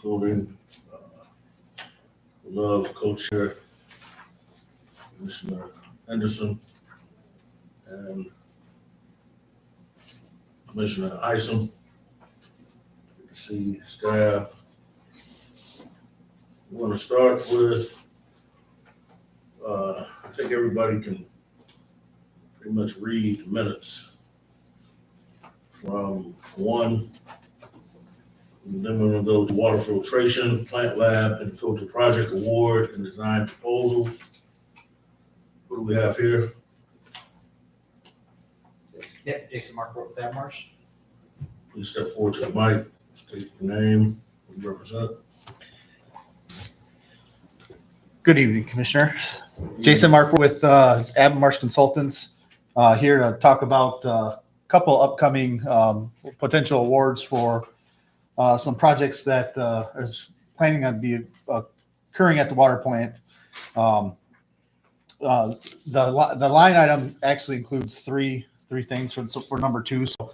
including Love, Co-Chair, Commissioner Henderson, and Commissioner Isom. Good to see staff. We want to start with, I think everybody can pretty much read minutes from one. And then we're going to go to water filtration, plant lab, and filter project award and design proposals. What do we have here? Yep, Jason Markwart with Avmarsh. Please step forward to the mic, state your name, who you represent. Good evening, Commissioners. Jason Markwart with Avmarsh Consultants, here to talk about a couple upcoming potential awards for some projects that is planning on be occurring at the water plant. The line item actually includes three things for number two. So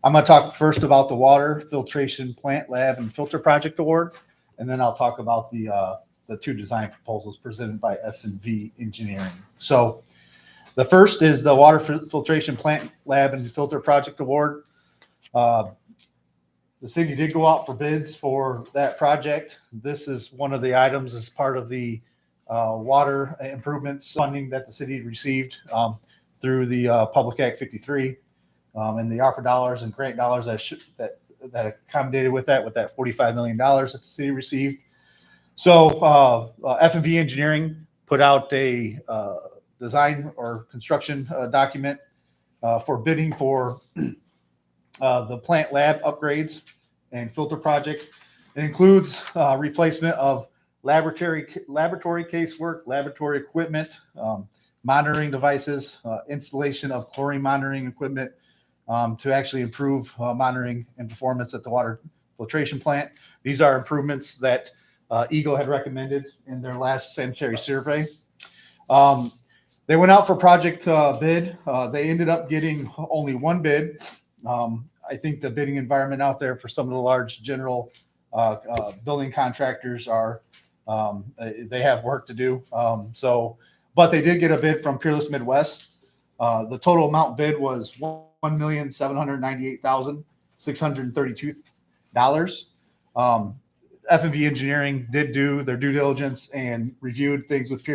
I'm going to talk first about the water filtration plant lab and filter project award, and then I'll talk about the two design proposals presented by F&V Engineering. So the first is the water filtration plant lab and filter project award. The city did go out for bids for that project. This is one of the items as part of the water improvements funding that the city received through the Public Act 53 and the ARPA dollars and grant dollars that accommodated with that $45 million that the city received. So F&V Engineering put out a design or construction document for bidding for the plant lab upgrades and filter project. It includes replacement of laboratory casework, laboratory equipment, monitoring devices, installation of chlorine monitoring equipment to actually improve monitoring and performance at the water filtration plant. These are improvements that Eagle had recommended in their last sanitary survey. They went out for project bid. They ended up getting only one bid. I think the bidding environment out there for some of the large general building contractors they have work to do. But they did get a bid from Peerless Midwest. The total amount bid was $1,798,632. F&V Engineering did do their due diligence and reviewed things with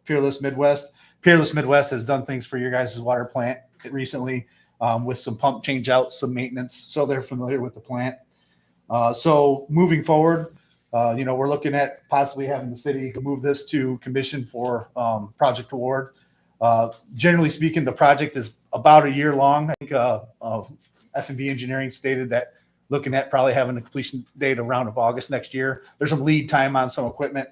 Peerless Midwest. Peerless Midwest has done things for your guys' water plant recently with some pump change outs, some maintenance. So they're familiar with the plant. So moving forward, we're looking at possibly having the city move this to commission for project award. Generally speaking, the project is about a year long. I think F&V Engineering stated that looking at probably having a completion date around of August next year. There's some lead time on some equipment,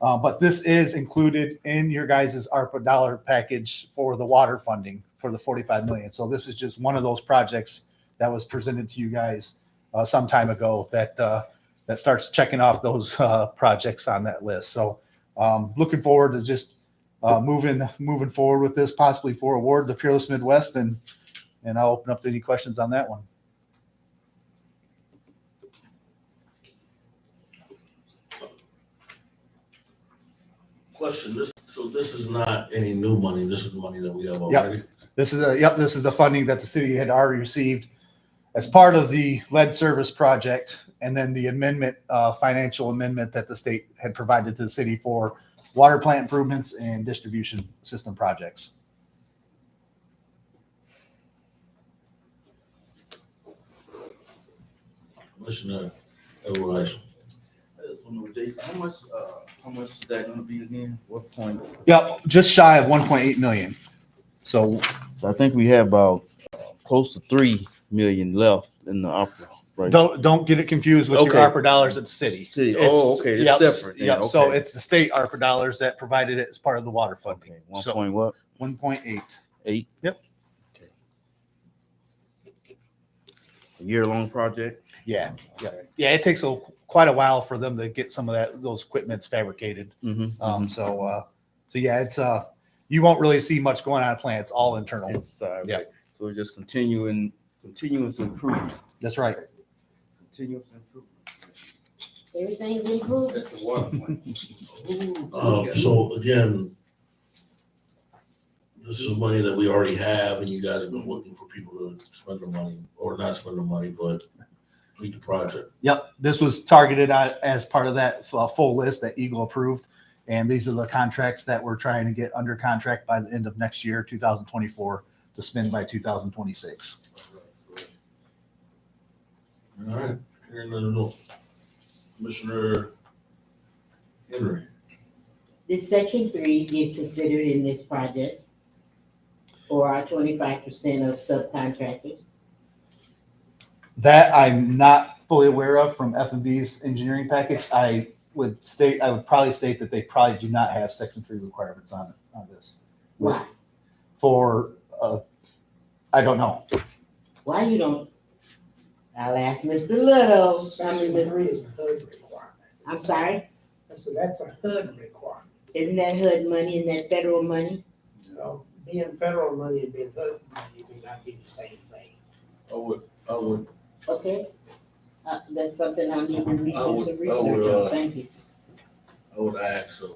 but this is included in your guys' ARPA dollar package for the water funding for the $45 million. So this is just one of those projects that was presented to you guys some time ago that starts checking off those projects on that list. So looking forward to just moving forward with this, possibly for award to Peerless Midwest, and I'll open up to any questions on that one. Question, this is not any new money. This is the money that we have already. This is the funding that the city had already received as part of the lead service project, and then the amendment, financial amendment that the state had provided to the city for water plant improvements and distribution system projects. Commissioner Everett. Jason, how much is that going to be again? What point? Yep, just shy of 1.8 million. So I think we have about close to 3 million left in the opera. Right. don't get it confused with your ARPA dollars at the city. Okay, it's separate. Yep. Okay. So it's the state ARPA dollars that provided it as part of the water funding. Okay. 1 point what? 1.8. 8. Yep. Okay. A year-long project. Yeah. It takes quite a while for them to get some of those equipments fabricated. So yeah, it's you won't really see much going on at plant. It's all internal. It's Yeah. right. So it's just continuous improvement. That's right. Continuous improvement. Everything's improved. At the water plant. So again, this is money that we already have, and you guys have been looking for people to spend the money, or not spend the money, but complete the project. Yep, this was targeted as part of that full list that Eagle approved. And these are the contracts that we're trying to get under contract by the end of next year, 2024, to spend by 2026. All right, hearing none, no. Commissioner Henry. Did section 3 get considered in this project? Or our 25% of subcontractors? That I'm not fully aware of from F&B's engineering package. I would probably state that they probably do not have section 3 requirements on this. Why? For, I don't know. Why you don't? I'll ask Mr. Little. I mean, Section 3 Mr. is a HUD requirement. I'm sorry, So that's a HUD requirement. isn't that HUD money, isn't that federal money? So being federal money and being HUD money may not be the same thing. I would, Okay, that's something I need to do I would- some I research would, on, thank you. I would ask the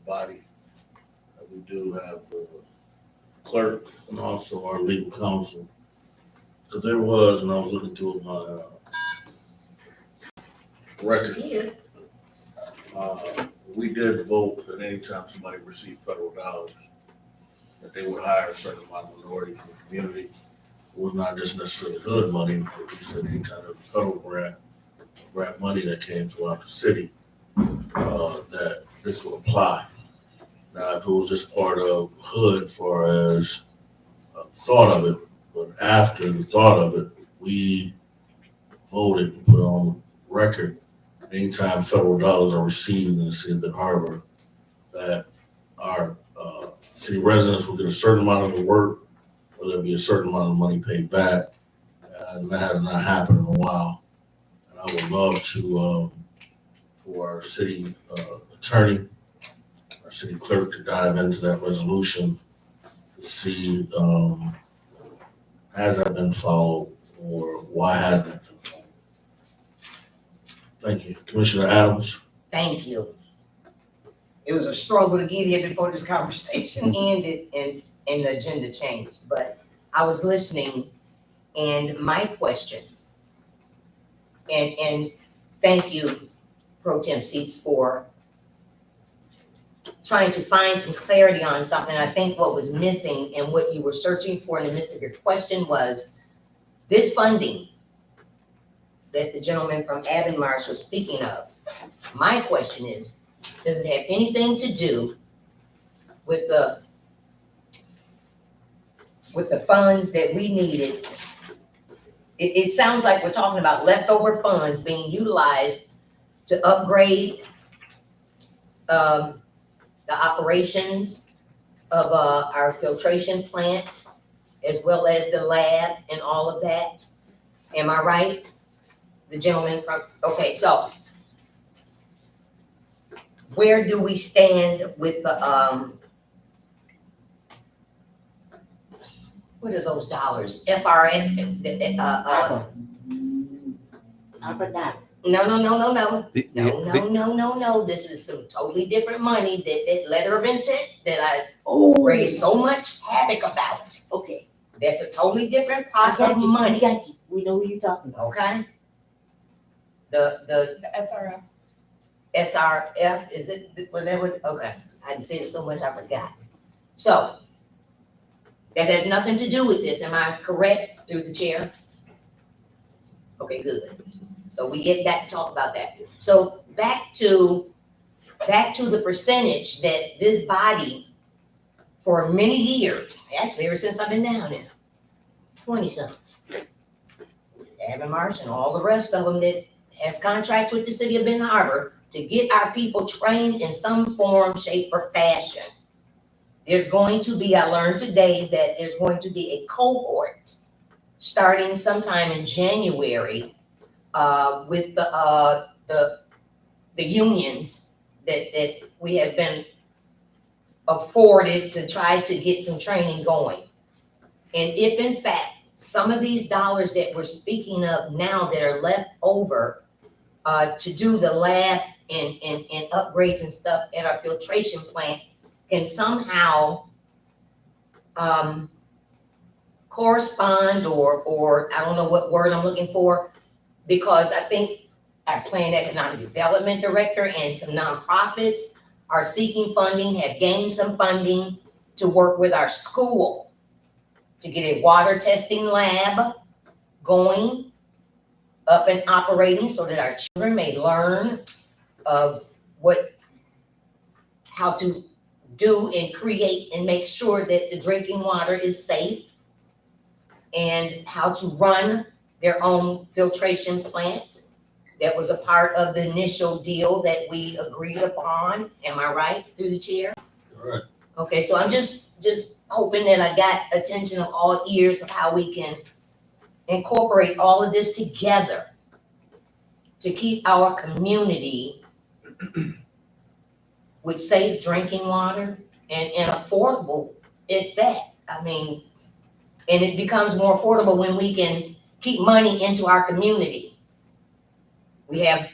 body that we do have the clerk and also our legal counsel. Because there was, and I was looking through my records. We did vote that anytime somebody received federal dollars, that they would hire a certain amount of minority from the community. It was not just necessarily HUD money, but we said any kind of federal grant money that came throughout the city, that this would apply. Now, if it was just part of HUD far as thought of it, but after the thought of it, we voted and put on record, anytime federal dollars are received in the city of Ben Harbor, that our city residents will get a certain amount of the work, or there'll be a certain amount of money paid back. And that has not happened in a while. And I would love to, for our city attorney, our city clerk to dive into that resolution to see, has that been followed or why hasn't it been followed? Thank you. Commissioner Adams? Thank you. It was a struggle to get here before this conversation ended and the agenda changed, but I was listening and my question, and thank you, Pro Tem Seats, for trying to find some clarity on something. I think what was missing and what you were searching for in the midst of your question was this funding that the gentleman from Avonmarsh was speaking of. My question is, does it have anything to do with the funds that we needed? It sounds like we're talking about leftover funds being utilized to upgrade the operations of our filtration plant, as well as the lab and all of that. Am I right? The gentleman from, okay, so where do we stand with the, what are those dollars? FRN, Abracadabra. No. This is some totally different money, that letter of intent that I raised so much havoc about. Okay, That's a totally different I pot got of you, money, we got you, we know who you're talking about. okay? The SRF. SRF, is it, was that what, okay, I said it so much I forgot. So, that has nothing to do with this, am I correct, through the chair? Okay, good. So we get back to talk about that. So back to the percentage that this body, for many years, actually ever since I've been down there, 20-something, Avonmarsh and all the rest of them that has contracts with the city of Ben Harbor to get our people trained in some form, shape, or fashion. There's going to be, I learned today that there's going to be a cohort starting sometime in January with the unions that we have been afforded to try to get some training going. And if in fact, some of these dollars that we're speaking of now that are left over to do the lab and upgrades and stuff at our filtration plant can somehow correspond or I don't know what word I'm looking for, because I think our Planned Economic Development Director and some nonprofits are seeking funding, have gained some funding to work with our school to get a water testing lab going, up and operating, so that our children may learn of how to do and create and make sure that the drinking water is safe, and how to run their own filtration plant. That was a part of the initial deal that we agreed upon. Am I right, through the chair? All right. Okay, so I'm just hoping that I got attention of all ears of how we can incorporate all of this together to keep our community with safe drinking water and affordable at that. I mean, and it becomes more affordable when we can keep money into our community. We have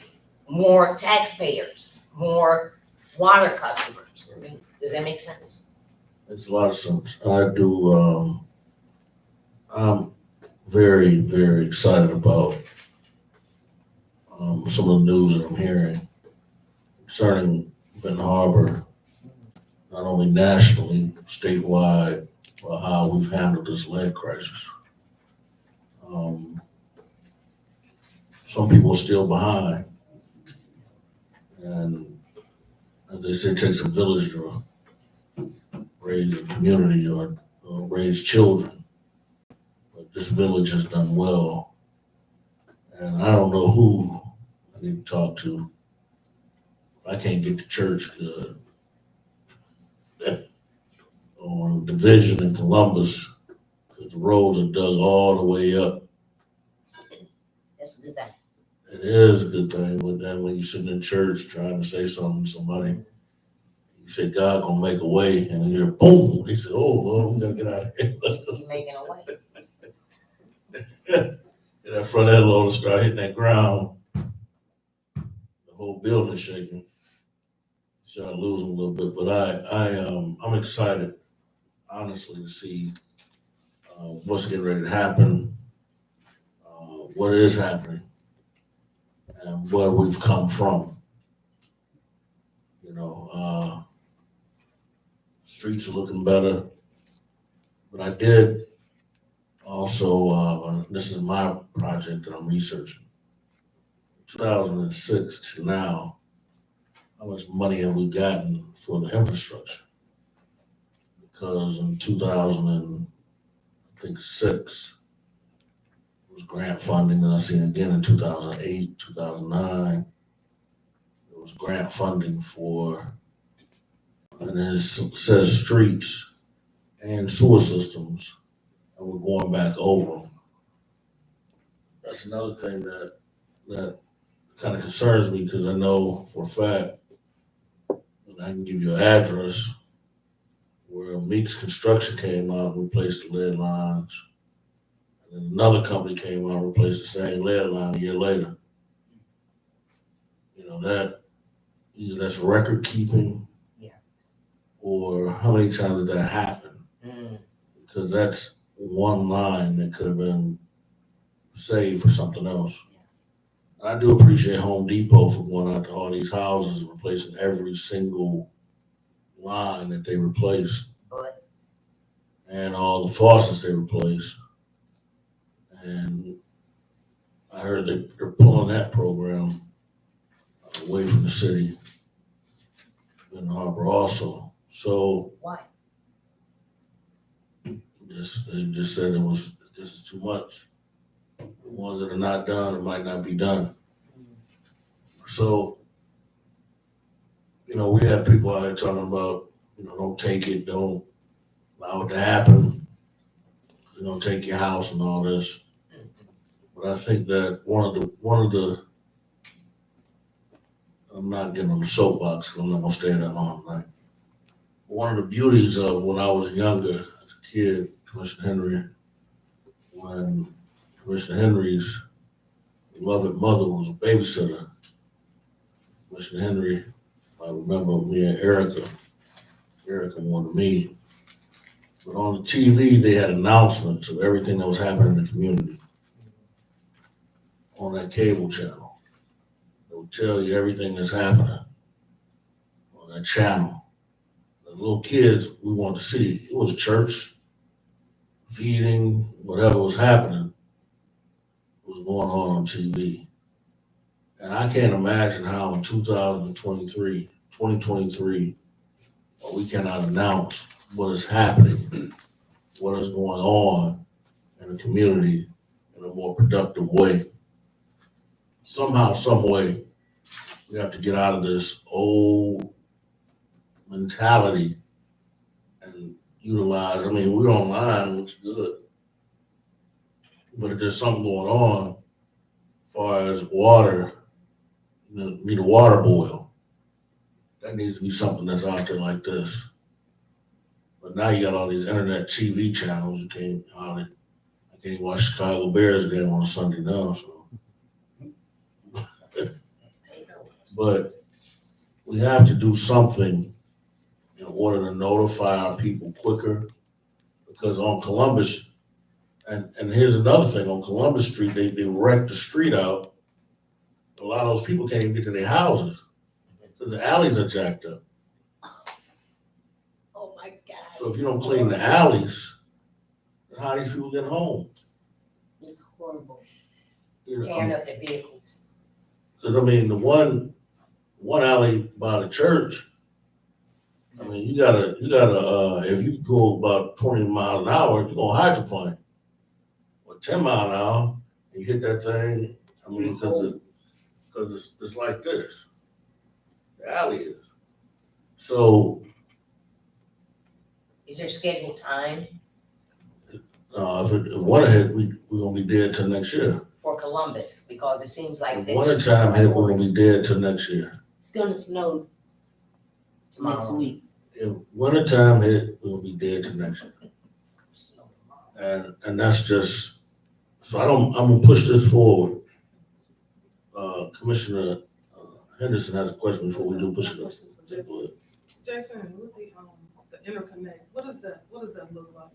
more taxpayers, more water customers. I mean, does that make sense? It's a lot of sense. I do, I'm very, very excited about some of the news that I'm hearing concerning Ben Harbor, not only nationally, statewide, but how we've handled this lead crisis. Some people are still behind. And as they say, it takes a village to raise a community or raise children. But this village has done well. And I don't know who I need to talk to. I can't get to church good. On Division in Columbus, because the roads are dug all the way up. That's a good thing. It is a good thing, but then when you're sitting in church trying to say something to somebody, you say God gonna make a way, and then you're boom. He said, "Oh Lord, we gotta get out of here." You making a way. And that front end loader start hitting that ground, the whole building is shaking. Start losing a little bit, but I'm excited, honestly, to see what's getting ready to happen, what is happening, and where we've come from. You know, streets are looking better, but I did also, this is my project that I'm researching. 2006 to now, how much money have we gotten for the infrastructure? Because in 2006, it was grant funding, and I seen again in 2008, 2009, it was grant funding for, and it says streets and sewer systems, and we're going back over them. That's another thing that kind of concerns me, because I know for a fact, and I can give you an address where Meeks Construction came out and replaced the lead lines. And then another company came out and replaced the same lead line a year later. You know, that either that's record keeping, Yeah. or how many times did that happen? Mm. Because that's one line that could have been saved for something else. And I do appreciate Home Depot for going out to all these houses and replacing every single line that they replaced, But and all the faucets they replaced. And I heard that they're pulling that program away from the city in Harbor also. So why? they just said this is too much. The ones that are not done, it might not be done. So, you know, we have people out here talking about, you know, don't take it, don't allow it to happen. They're gonna take your house and all this. But I think that one of the I'm not getting on the soapbox because I'm not gonna stay that long tonight. One of the beauties of when I was younger as a kid, Commissioner Henry, when Commissioner Henry's beloved mother was a babysitter Commissioner Henry, I remember me and Erica wanted me. But on the TV, they had announcements of everything that was happening in the community. On that cable channel. They would tell you everything that's happening on that channel. The little kids we wanted to see, it was church, feeding, whatever was happening was going on TV. And I can't imagine how in 2023, we cannot announce what is happening, what is going on in the community in a more productive way. Somehow, some way, we have to get out of this old mentality and utilize. I mean, we're online, it's good. But if there's something going on, as far as water, need a water boil. That needs to be something that's out there like this. But now you got all these internet TV channels. I can't watch Chicago Bears game on a Sunday now. So, but we have to do something in order to notify our people quicker. Because on Columbus, and here's another thing, on Columbus Street, they wrecked the street out. A lot of those people can't even get to their houses because the alleys are jacked up. Oh, my God. So if you don't clean the alleys, then how do these people get home? It's horrible. Tearing up their vehicles. Because I mean, the one alley by the church, I mean, you gotta, if you go about 20 miles an hour, you're gonna hydroplane. Or 10 miles an hour, you hit that thing, I mean, because it's like this. The alley is. So, Is there scheduled time if one hit, we're gonna be dead till next year. for Columbus? Because it seems like If they one time hit, we're gonna be dead till next year. It's gonna snow next tomorrow. week. If winter time hit, we're gonna be dead till next year. And that's just, so I'm gonna push this forward. Commissioner Henderson has a question before we do push it up. Jason, with the interconnect, what does that look like?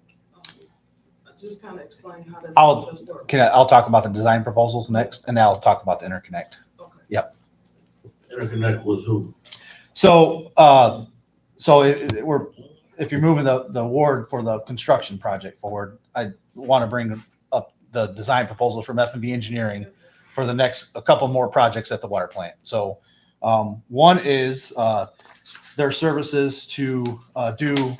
Just kind of explain how that I'll- process works. I'll talk about the design proposals next, and then I'll talk about the interconnect. Okay. Interconnect with who? So, if you're moving the award for the construction project forward, I want to bring up the design proposal from F&B Engineering for the next, a couple more projects at the water plant. So, one is, their services to, do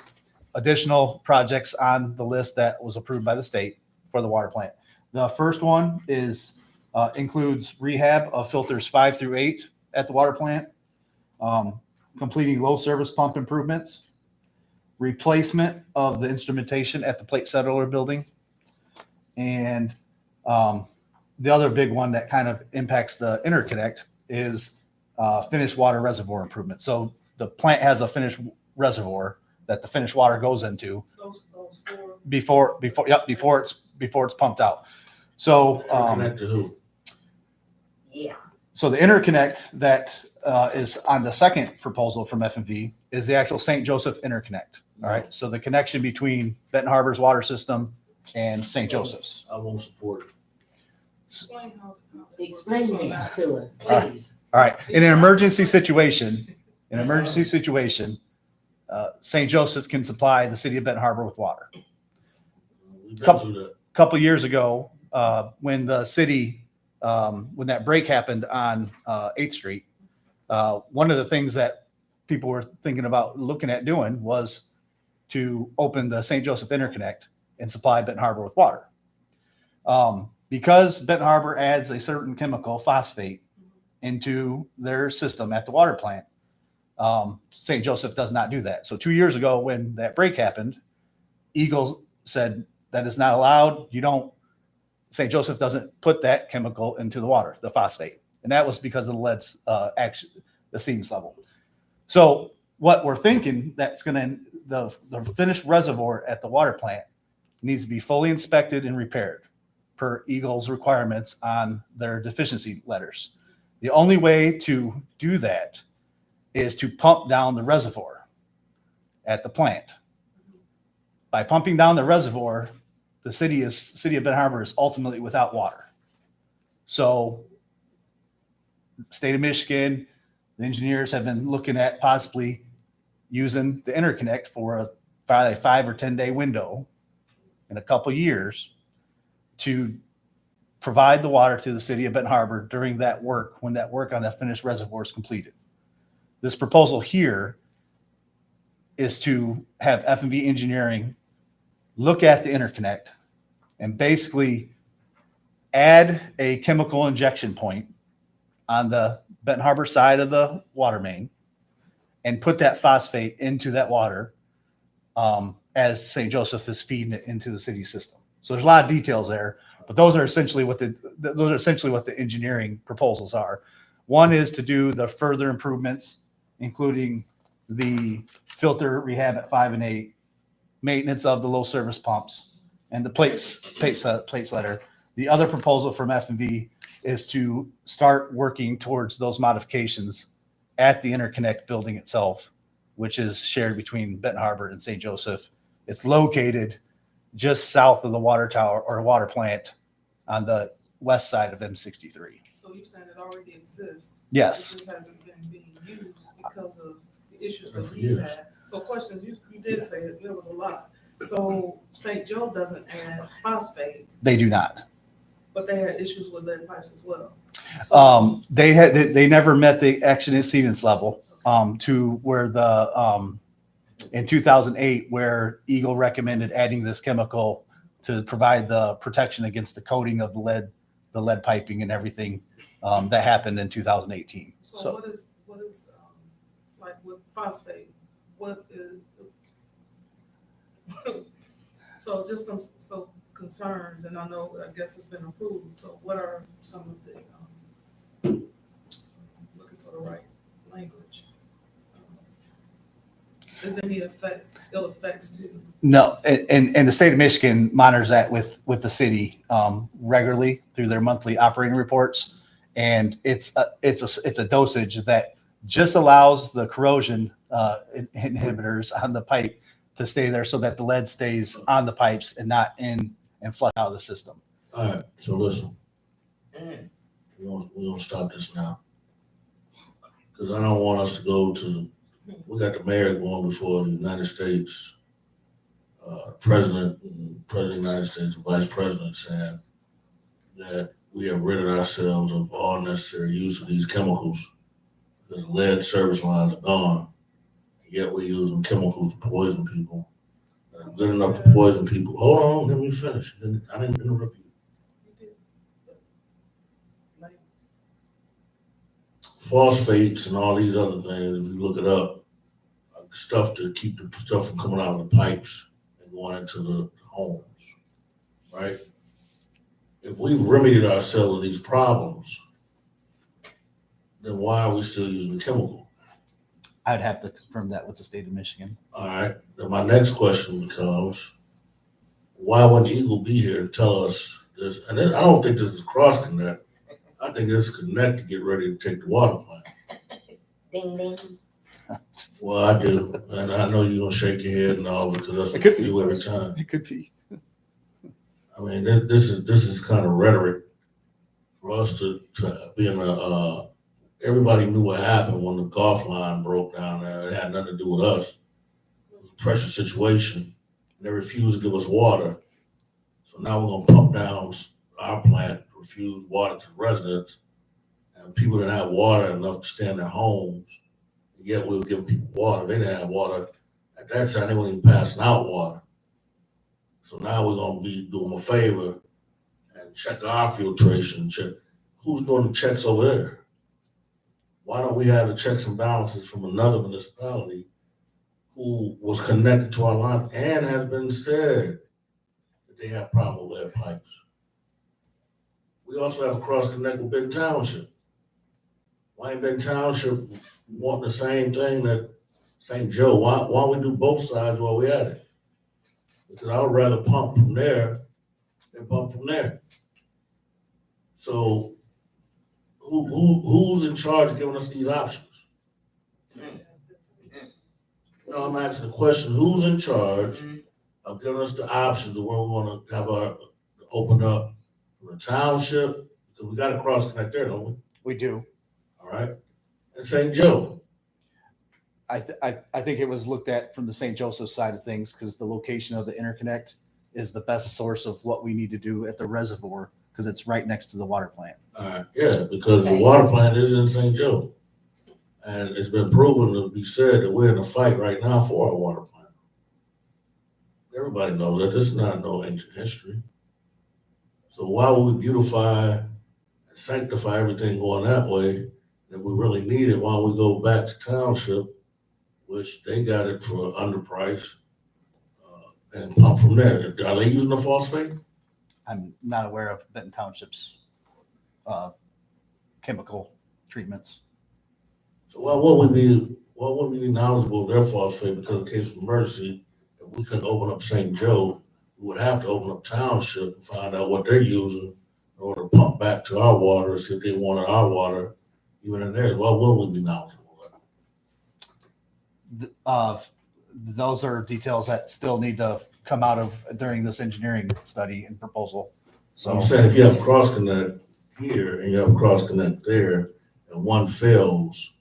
additional projects on the list that was approved by the state for the water plant. The first one is, includes rehab of filters 5 through 8 at the water plant. Completing low service pump improvements, replacement of the instrumentation at the plate settler building. And the other big one that kind of impacts the interconnect is finished water reservoir improvement. So the plant has a finished reservoir that the finished water goes into Those four. before it's pumped out. So Interconnect to who? Yeah. So the interconnect that is on the second proposal from F&V is the actual St. Joseph interconnect. All right. So the connection between Benton Harbor's water system and St. Joseph's. I won't support it. Explain how that works. Explain that to us. Please. All right. In an emergency situation, St. Joseph can supply the city of Benton Harbor with water. We've been Couple- through that. A couple years ago, when the city, when that break happened on 8th Street, one of the things that people were thinking about looking at doing was to open the St. Joseph interconnect and supply Benton Harbor with water. Because Benton Harbor adds a certain chemical, phosphate, into their system at the water plant, St. Joseph does not do that. So 2 years ago, when that break happened, Eagle said that is not allowed. St. Joseph doesn't put that chemical into the water, the phosphate. And that was because of the lead's the seeding level. So what we're thinking that's the finished reservoir at the water plant needs to be fully inspected and repaired per Eagle's requirements on their deficiency letters. The only way to do that is to pump down the reservoir at the plant. By pumping down the reservoir, the city of Ben Harbor is ultimately without water. So the state of Michigan, the engineers have been looking at possibly using the interconnect for a 5 or 10 day window in a couple years to provide the water to the city of Benton Harbor during that work, when that work on that finished reservoir is completed. This proposal here is to have F&V Engineering look at the interconnect and basically add a chemical injection point on the Benton Harbor side of the water main and put that phosphate into that water as St. Joseph is feeding it into the city system. So there's a lot of details there, but those are essentially what the engineering proposals are. One is to do the further improvements, including the filter rehab at 5 and 8, maintenance of the low service pumps, and the plate setter. The other proposal from F&V is to start working towards those modifications at the interconnect building itself, which is shared between Benton Harbor and St. Joseph. It's located just south of the water tower or water plant on the west side of M63. So you're saying it already exists? Yes. It just hasn't been being used because of the issues For that we've years. had. So questions, you did say it, there was a lot. So St. Joe doesn't add phosphate, They do not. but they had issues with lead pipes as well. So They never met the action exceedance level to where in 2008, where Eagle recommended adding this chemical to provide the protection against the coating of the lead piping and everything that happened in 2018. So what is like with phosphate, what is, so just some concerns, and I know, I guess it's been approved, so what are some of the, looking for the right language? Is there any ill effects to? No, and the state of Michigan monitors that with the city regularly through their monthly operating reports, and it's a dosage that just allows the corrosion inhibitors on the pipe to stay there, so that the lead stays on the pipes and not in and flush out of the system. All right, so listen, Mm. we're gonna stop this now. Cause I don't want us to go we got the mayor going before the United States, president of the United States, and vice president, saying that we have ridded ourselves of all necessary use of these chemicals because lead service lines are gone. Yet we're using chemicals to poison people. Good enough to poison people. Hold on, let me finish. I didn't interrupt you. You did, but, like, Phosphates and all these other things, if you look it up, stuff to keep the stuff from coming out of the pipes and going into the homes, right? If we've remedied ourselves of these problems, then why are we still using the chemical? I'd have to confirm that with the state of Michigan. All right, then my next question becomes, why wouldn't Eagle be here and tell us this? And then, I don't think this is cross connect. I think it's connect to get ready to take the water plant. Ding, ding. Well, I do, and I know you're gonna shake your head and all because that's It what could you be. do every time. It could be. I mean, this is kind of rhetoric for us to be in everybody knew what happened when the golf line broke down there. It had nothing to do with us. It was a pressure situation. They refused to give us water. So now we're gonna pump down our plant, refuse water to residents. And people didn't have water enough to stay in their homes. Yet we were giving people water. They didn't have water. At that time, they weren't even passing out water. So now we're gonna be doing a favor and check our filtration, check who's doing the checks over there. Why don't we have the checks and balances from another municipality who was connected to our line and has been said that they have problem with lead pipes? We also have a cross connect with Benton Township. Why ain't Benton Township wanting the same thing that St. Joe? Why don't we do both sides while we at it? Because I would rather pump from there than pump from there. So who's in charge of giving us these options? No, I'm asking the question, who's in charge of giving us the options of where we wanna have our, open up from the township? Because we got a cross connect there, don't we? We do. All right? And St. Joe. I think it was looked at from the St. Joseph side of things because the location of the interconnect is the best source of what we need to do at the reservoir because it's right next to the water plant. Yeah, because the Okay. water plant is in St. Joe. And it's been proven to be said that we're in a fight right now for our water plant. Everybody knows that. This is not no ancient history. So why would we beautify and sanctify everything going that way? If we really need it, why don't we go back to township, which they got it for underpriced, and pump from there? Are they using the phosphate? I'm not aware of Benton Township's chemical treatments. So why wouldn't we be knowledgeable of their phosphate because in case of emergency, if we couldn't open up St. Joe, we would have to open up township and find out what they're using in order to pump back to our water, see if they wanted our water, even in theirs. Why wouldn't we be knowledgeable of that? Those are details that still need to come out of during this engineering study and proposal. So So I'm saying if you have cross connect here and you have cross connect there and one fails,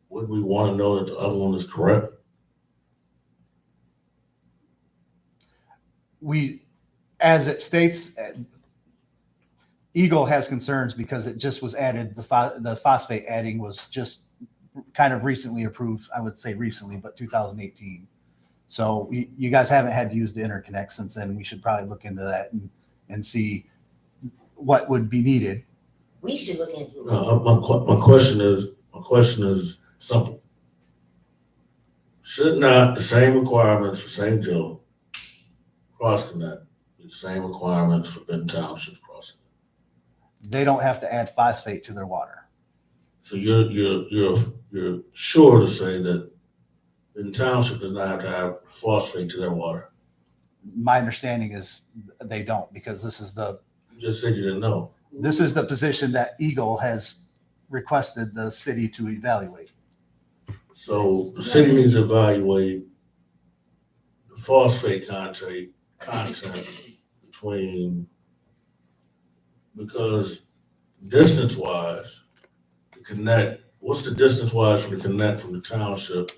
wouldn't we want to know that the other one is correct? as it states, Eagle has concerns because it just was added, the phosphate adding was just kind of recently approved, I would say recently, but 2018. So you guys haven't had to use the interconnect since then. We should probably look into that and see what would be needed. We should look into it. My question is simple. Should not the same requirements for St. Joe cross connect be the same requirements for Benton Township's crossing? They don't have to add phosphate to their water. So you're sure to say that Benton Township does not have to have phosphate to their water? My understanding is they don't, because you just said you didn't know. this is the position that Eagle has requested the city to evaluate. So the city needs to evaluate the phosphate content between, because distance wise, what's the distance wise from the connect from the township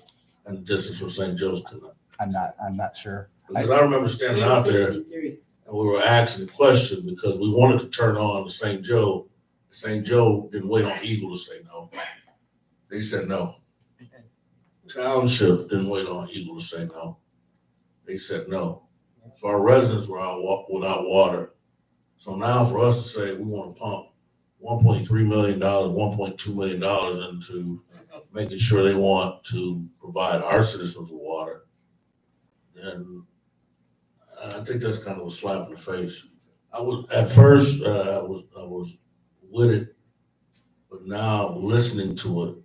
and the distance from St. Joe's connect? I'm not sure. Because I remember standing out there 53. and we were asking the question because we wanted to turn on to St. Joe. St. Joe didn't wait on Eagle to say no. They said no. Township didn't wait on Eagle to say no. They said no. So our residents were out without water. So now for us to say we want to pump $1.3 million, $1.2 million into making sure they want to provide our citizens with water, then I think that's kind of a slap in the face. I was at first I was with it, but now listening to it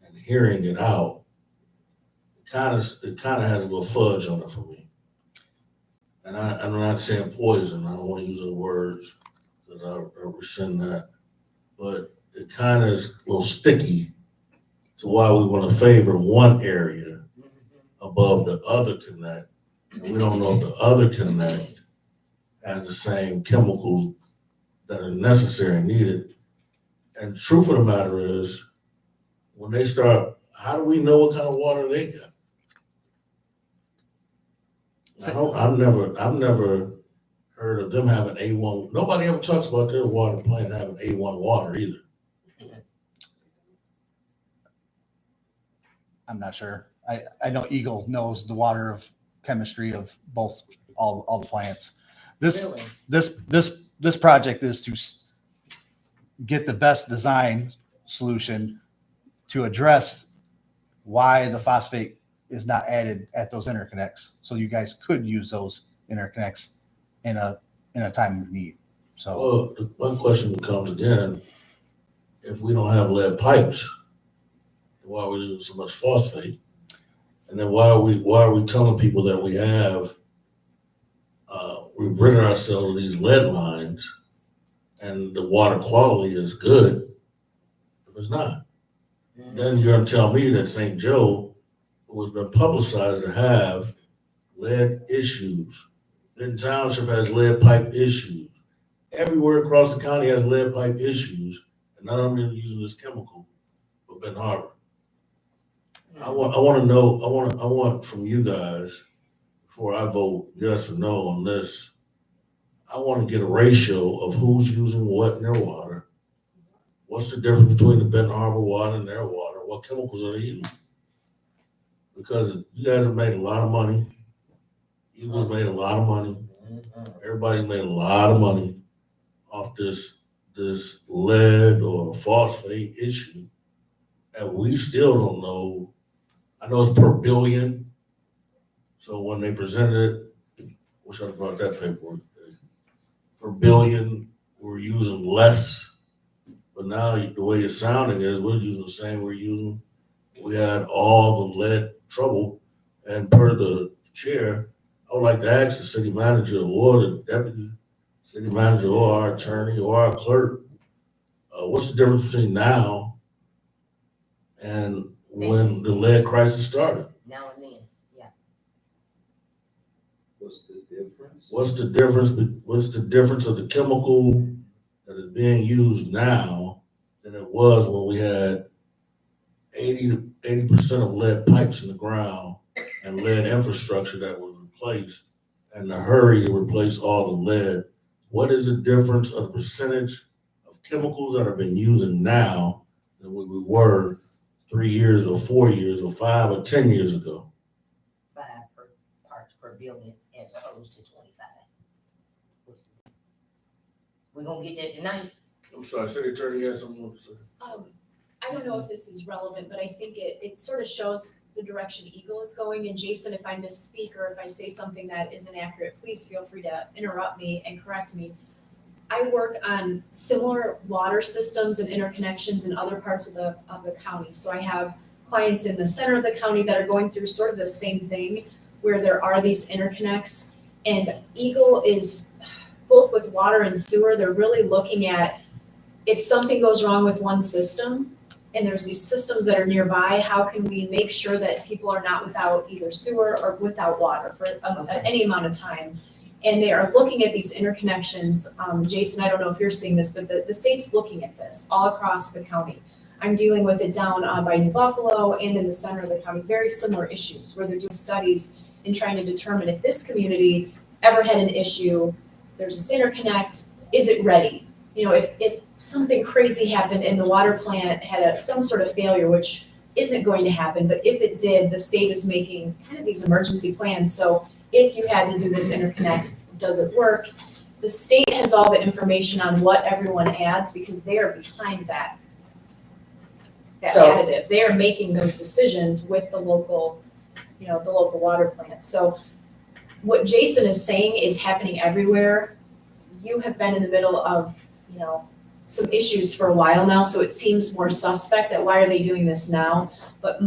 and hearing it out, it kind of has a little fudge on it for me. And I'm not saying poison. I don't want to use those words because I rescind that. But it kind of is a little sticky to why we want to favor one area above the other connect. And we don't know if the other connect has the same chemicals that are necessary and needed. And the truth of the matter is, when they start, how do we know what kind of water they got? I've never heard of them having A1. Nobody ever talks about their water plant having A1 water either. I'm not sure. I know Eagle knows the water of chemistry of both all the plants. Really? This project is to get the best design solution to address why the phosphate is not added at those interconnects. So you guys could use those interconnects in a time of need. So Well, one question becomes again, if we don't have lead pipes, why are we using so much phosphate? And then why are we telling people that we have we've rid ourselves of these lead lines and the water quality is good, if it's not. Then you're gonna tell me that St. Joe, who has been publicized to have lead issues, Benton Township has lead pipe issues. Everywhere across the county has lead pipe issues, and none of them are using this chemical for Benton Harbor. I want from you guys, before I vote yes or no on this, I want to get a ratio of who's using what in their water. What's the difference between the Benton Harbor water and their water? What chemicals are they using? Because you guys have made a lot of money. Eagles made a lot of money. Everybody made a lot of money off this lead or phosphate issue. And we still don't know. I know it's per billion. So when they presented it, wish I brought that paperwork. Per billion, we're using less. But now the way it's sounding is we're using the same we're using. We had all the lead trouble. And per the chair, I would like to ask the city manager or the deputy city manager or our attorney or our clerk, what's the difference between now and when the lead crisis started? Now and then, yeah. What's the difference? What's the difference? What's the difference of the chemical that is being used now than it was when we had 80% of lead pipes in the ground and lead infrastructure that was replaced, and the hurry to replace all the lead? What is the difference of the percentage of chemicals that are being using now than we were 3 years or 4 years or 5 or 10 years ago? 5 parts per billion as opposed to 25. We're gonna get that tonight. I'm sorry, city attorney had something to say. I don't know if this is relevant, but I think it sort of shows the direction Eagle is going. And Jason, if I misspeak or if I say something that isn't accurate, please feel free to interrupt me and correct me. I work on similar water systems and interconnections in other parts of the county. So I have clients in the center of the county that are going through sort of the same thing, where there are these interconnects. And Eagle is, both with water and sewer, they're really looking at, if something goes wrong with one system and there's these systems that are nearby, how can we make sure that people are not without either sewer or without water for any amount of time? And they are looking at these interconnections. Jason, I don't know if you're seeing this, but the state's looking at this all across the county. I'm dealing with it down by New Buffalo and in the center of the county, very similar issues where they're doing studies and trying to determine if this community ever had an issue, there's this interconnect, is it ready? You know, if something crazy happened and the water plant had some sort of failure, which isn't going to happen, but if it did, the state is making kind of these emergency plans. So if you had to do this interconnect, does it work? The state has all the information on what everyone adds because they are behind that So- additive. They are making those decisions with the local, the local water plants. So what Jason is saying is happening everywhere. You have been in the middle of, some issues for a while now, so it seems more suspect that why are they doing this now? But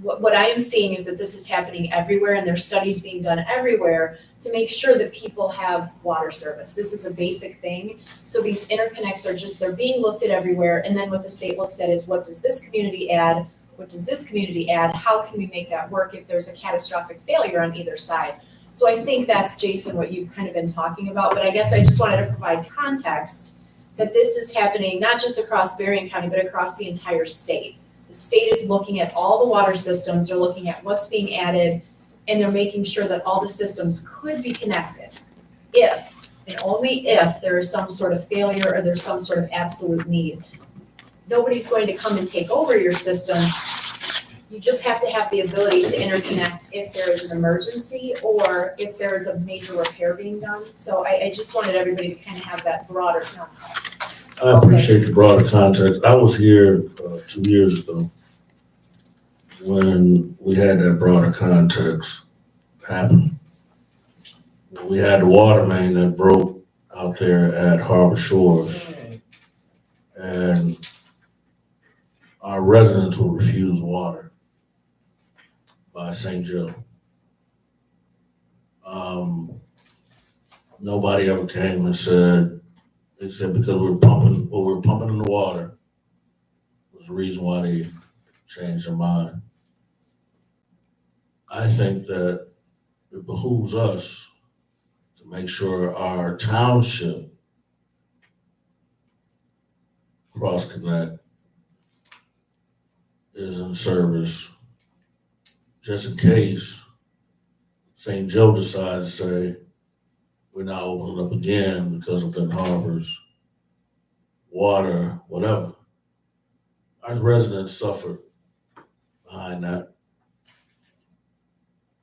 what I am seeing is that this is happening everywhere and there's studies being done everywhere to make sure that people have water service. This is a basic thing. So these interconnects they're being looked at everywhere. And then what the state looks at is, what does this community add? What does this community add? How can we make that work if there's a catastrophic failure on either side? So I think that's, Jason, what you've kind of been talking about, but I guess I just wanted to provide context that this is happening not just across Berrien County, but across the entire state. The state is looking at all the water systems, they're looking at what's being added, and they're making sure that all the systems could be connected if, and only if, there is some sort of failure or there's some sort of absolute need. Nobody's going to come and take over your system. You just have to have the ability to interconnect if there is an emergency or if there is a major repair being done. So I just wanted everybody to kind of have that broader context. I appreciate the broader context. I was here 2 years ago when we had that broader context happen. We had the water main that broke out there at Harbor Shores, and our residents were refused water by St. Joe. Nobody ever came and said, they said because we're pumping in the water, was the reason why they changed their mind. I think that it behooves us to make sure our township cross connect is in service, just in case St. Joe decides to say, we're not opening up again because of Benton Harbor's water, whatever. Our residents suffered behind that.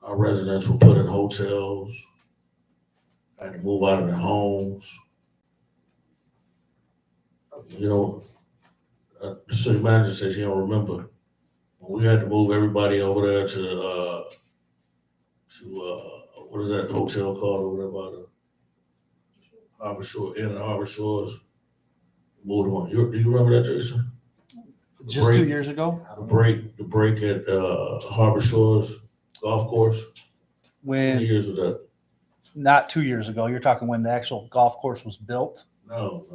Our residents were put in hotels, had to move out of their homes. You know, the city manager says he don't remember. We had to move everybody over there to what is that hotel called over there by the Harbor Shore, in the Harbor Shores? Moved them on. Do you remember that, Jason? Just 2 years ago, The break at Harbor Shores Golf Course. How many when, years was that? not 2 years ago, you're talking when the actual golf course was built. No.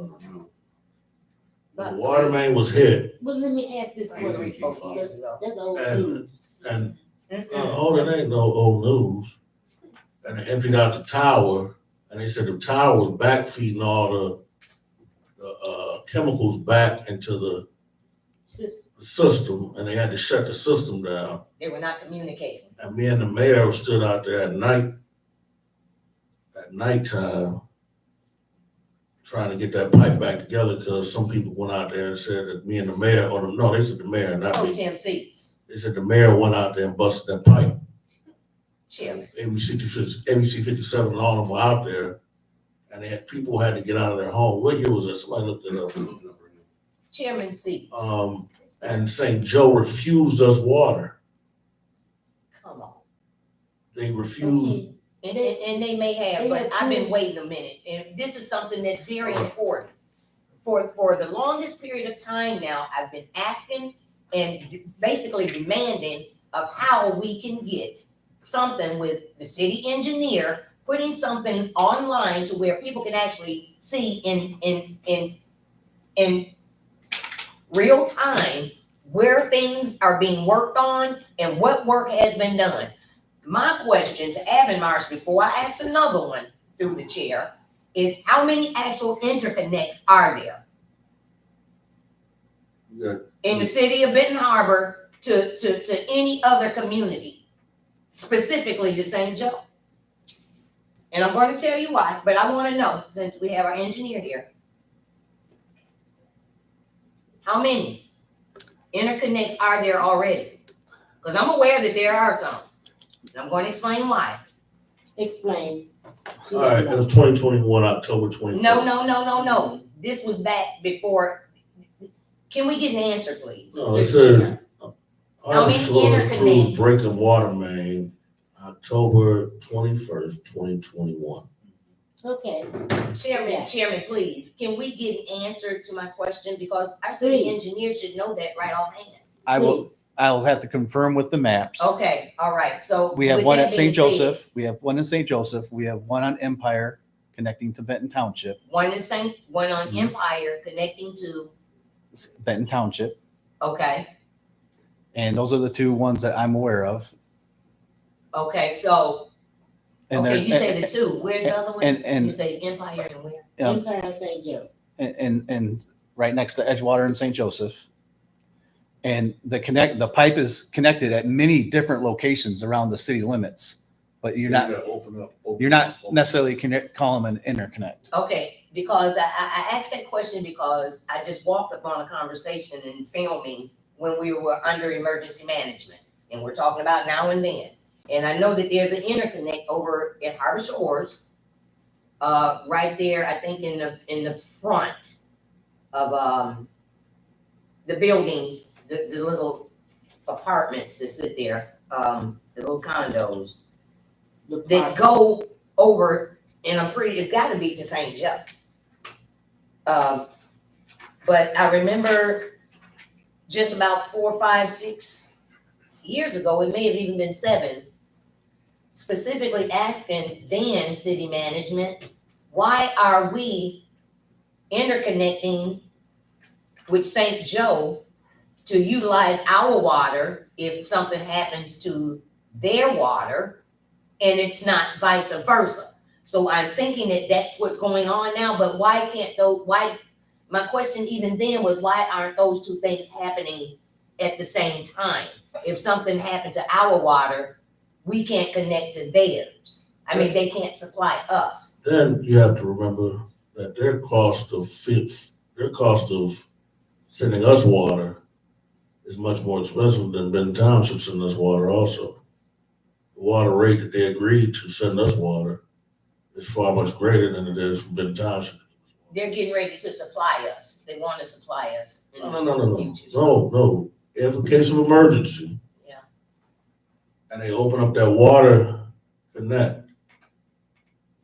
The water main was hit, Well, let me ask this question, because that's old news. and oh, that ain't no old news. And they emptied out the tower, and they said the tower was back feeding all the chemicals back into the system, and they had to shut the system down. They were not communicating. And me and the mayor stood out there at nighttime, trying to get that pipe back together, because some people went out there and said that me and the mayor, they said the mayor, not Pro me. Tem seats, They said the mayor went out there and busted that pipe. Chairman. ABC 57 and all of them were out there, and people had to get out of their homes. What year was that? Somebody looked it up. Chairman seats. And St. Joe refused us water. Come on. They refused. Okay. And they may have, They but have I've been proved- waiting a minute, and this is something that's very important. For the longest period of time now, I've been asking and basically demanding of how we can get something with the city engineer, putting something online to where people can actually see in real time where things are being worked on and what work has been done. My question to Avonmarsh, before I ask another one through the chair, is how many actual interconnects are there Yeah, in the city of Benton Harbor to any other community, specifically to St. Joe? And I'm going to tell you why, but I want to know, since we have our engineer here. How many interconnects are there already? Because I'm aware that there are some. And I'm going to explain why. Explain. all right, it was 2021, October 21st. No. This was back before. Can we get an answer, please? No, it Mr. says, Chair? Harbor many Shores crews interconnects? breaking water main, October 21st, 2021. Okay, Chairman, please, can we get an answer to my question? Because our city Please. engineer should know that right offhand. I'll have to confirm with the maps. Okay, all right, so. We have with one that at St. being said, Joseph. We have one in St. Joseph. We have one on Empire connecting to Benton Township. One on Mhm. Empire connecting to, Benton Township. okay, And those are the two ones that I'm aware of. okay, so, And okay, there's- you say the two, where's the other one? and- You say Empire and where? Empire and St. Joe. and right next to Edgewater and St. Joseph. And the pipe is connected at many different locations around the city limits, but you're not necessarily call them an interconnect. Okay, because I asked that question because I just walked upon a conversation and filming when we were under emergency management. And we're talking about now and then. And I know that there's an interconnect over at Harbor Shores, right there, I think in the front of, the buildings, the little apartments that sit there, the little condos that go over, and it's gotta be to St. Joe. But I remember just about 4, 5, 6 years ago, it may have even been 7, specifically asking then city management, why are we interconnecting with St. Joe to utilize our water if something happens to their water, and it's not vice versa. So I'm thinking that that's what's going on now, but why can't my question even then was, why aren't those two things happening at the same time? If something happened to our water, we can't connect to theirs. I mean, they can't supply us. Then you have to remember that their cost of sending us water is much more expensive than Benton Township sending us water also. The water rate that they agreed to send us water is far much greater than it is from Benton Township. They're getting ready to supply us. They want to supply us. in No. future. No. If in case of emergency. Yeah. And they open up that water connect,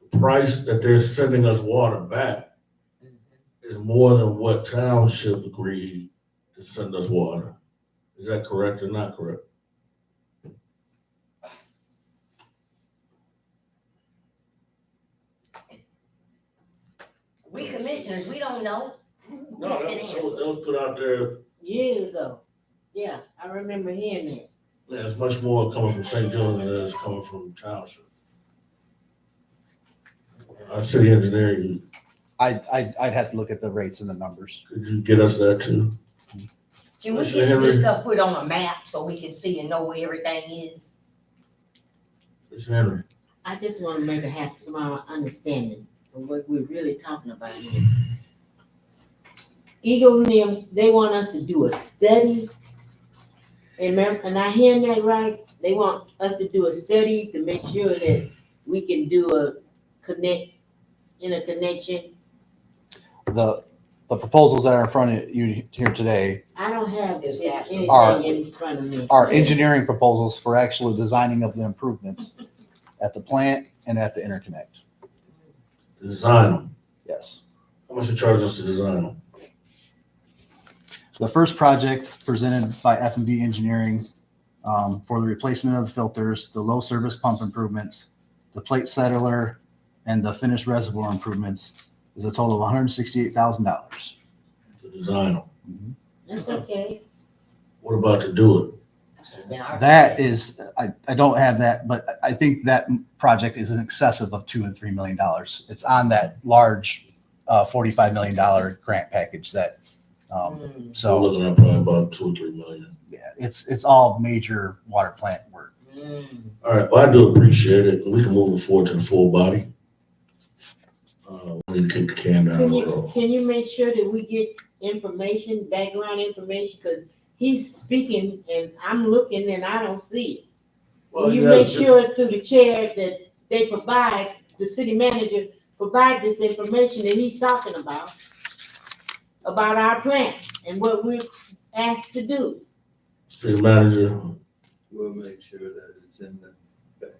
the price that they're sending us water back Mhm. is more than what township agreed to send us water. Is that correct or not correct? We commissioners, we don't know. No, that was put out there. Years ago. Yeah, I remember hearing that. Yeah, it's much more coming from St. John than it is coming from township. Our city engineer, I'd have to look at the rates and the numbers. could you get us that too? Can we Commissioner get this Henry. stuff put on a map so we can see and know where everything is? Mr. Henry, I just want to make a happy small understanding of what we're really talking about here. Eagle and them, they want us to do a study. And I hearing that right? They want us to do a study to make sure that we can do a interconnection. The proposals that are in front of you here today I don't have Exactly. anything in front of me. are engineering proposals for actual designing of the improvements at the plant and at the interconnect. design them. Yes. How much you charge us to design them? The first project presented by F&B Engineering for the replacement of the filters, the low service pump improvements, the plate settler, and the finished reservoir improvements is a total of $168,000. To design them. That's okay. What about to do it? That is, I don't have that, but I think that project is in excess of $2 and $3 million. It's on that large $45 million grant package that, Mm, We're so looking at probably about 2 or 3 million. yeah, it's all major water plant work. mm. All right, well, I do appreciate it. We can move it forward to the full body. We need to kick the can down the road. Can you make sure that we get information, background information? Because he's speaking and I'm looking and I don't see it. Will you make sure through the chair that they provide, the city manager provide this information that he's talking about our plan and what we're asked to do? City manager, We'll make sure that it's in the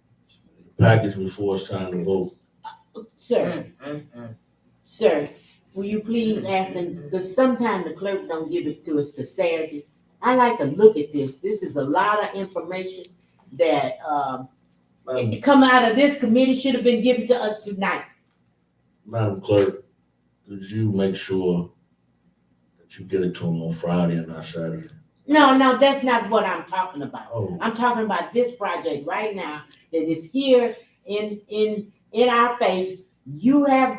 package before it's time to vote. Sir, sir, will you please ask them, because sometimes the clerk don't give it to us to Saturday. I like to look at this. This is a lot of information that, it come out of this committee should have been given to us tonight. Madam Clerk, could you make sure that you get it to them on Friday and not Saturday? No, that's not what I'm talking about. Oh, I'm talking about this project right now that is here in our face. You have,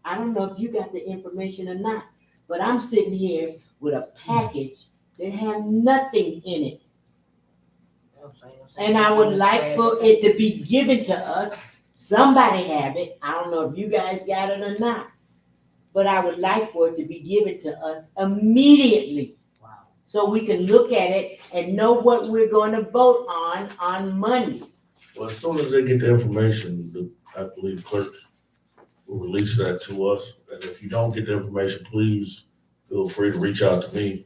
I don't know if you got the information or not, but I'm sitting here with a package that have nothing in it. And I would like for it to be given to us. Somebody have it. I don't know if you guys got it or not. But I would like for it to be given to us immediately. So we can look at it and know what we're going to vote on Monday. well, as soon as they get the information, I believe clerk will release that to us. And if you don't get the information, please feel free to reach out to me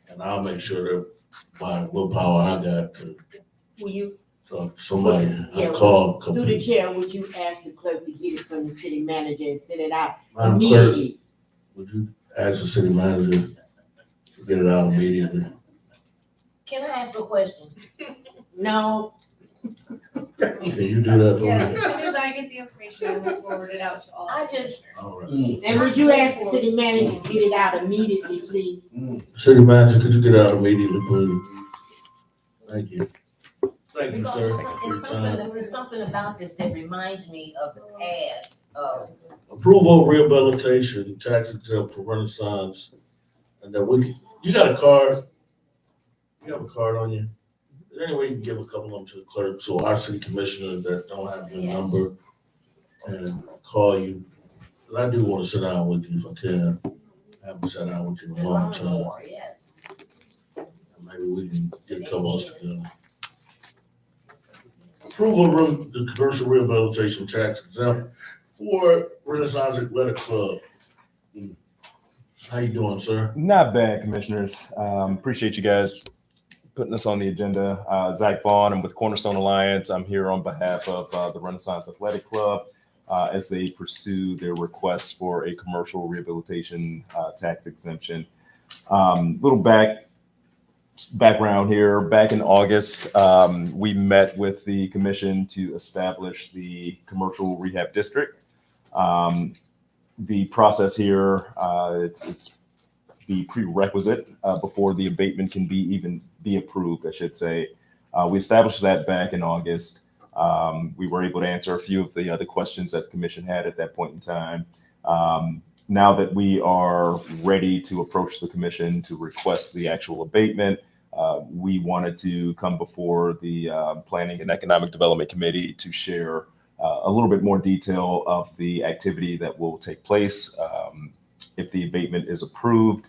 and I'll make sure that by what power I got to Will you, talk to somebody. Yeah, I call a couple through the people. chair, would you ask the clerk to get it from the city manager and send it out Madam Clerk, immediately? would you ask the city manager to get it out immediately? Can I ask a question? No, Can you do that for Yes, me? as soon as I get the information, I will forward it out to all. I just- All right. And would you ask the city manager to get it out immediately, please? City manager, could you get out immediately, please? Thank you. Thank you, Because sir, it's for your time. there's something about this that reminds me of the past of, Approval of rehabilitation, tax exempt for Renaissance. And then you got a card? You have a card on you? Is there any way you can give a couple of them to the clerk, so our city commissioners that don't have your number and call you? 'Cause I do want to sit down with you if I can. I haven't sat down with you in a long time. more, yeah. Maybe we can get a couple of us together. Approval of the commercial rehabilitation tax exempt for Renaissance Athletic Club. How you doing, sir? Not bad, commissioners. Appreciate you guys putting us on the agenda. Zach Vaughn, I'm with Cornerstone Alliance. I'm here on behalf of the Renaissance Athletic Club as they pursue their request for a commercial rehabilitation tax exemption. Little background here. Back in August, we met with the commission to establish the commercial rehab district. The process here, it's the prerequisite before the abatement can be approved, I should say. We established that back in August. We were able to answer a few of the other questions that the commission had at that point in time. Now that we are ready to approach the commission to request the actual abatement, we wanted to come before the Planning and Economic Development Committee to share a little bit more detail of the activity that will take place if the abatement is approved,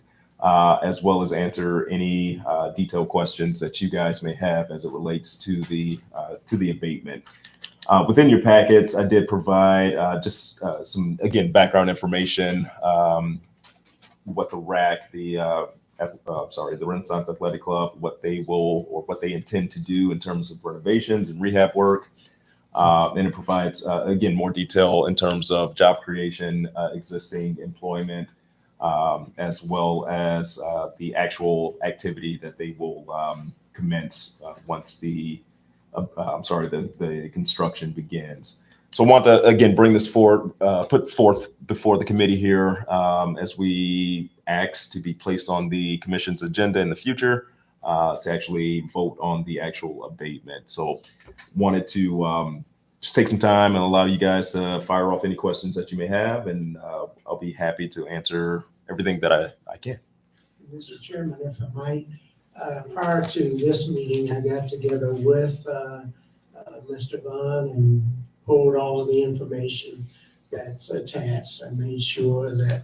as well as answer any detailed questions that you guys may have as it relates to the abatement. Within your packets, I did provide just some, again, background information, what the RAC, the Renaissance Athletic Club, what they will or what they intend to do in terms of renovations and rehab work. And it provides, again, more detail in terms of job creation, existing employment, as well as the actual activity that they will commence once the construction begins. So I want to, again, bring this forward, put forth before the committee here as we ask to be placed on the commission's agenda in the future to actually vote on the actual abatement. So wanted to just take some time and allow you guys to fire off any questions that you may have, and I'll be happy to answer everything that I can. Mr. Chairman, if I might, prior to this meeting, I got together with Mr. Vaughn and pulled all of the information that's attached. I made sure that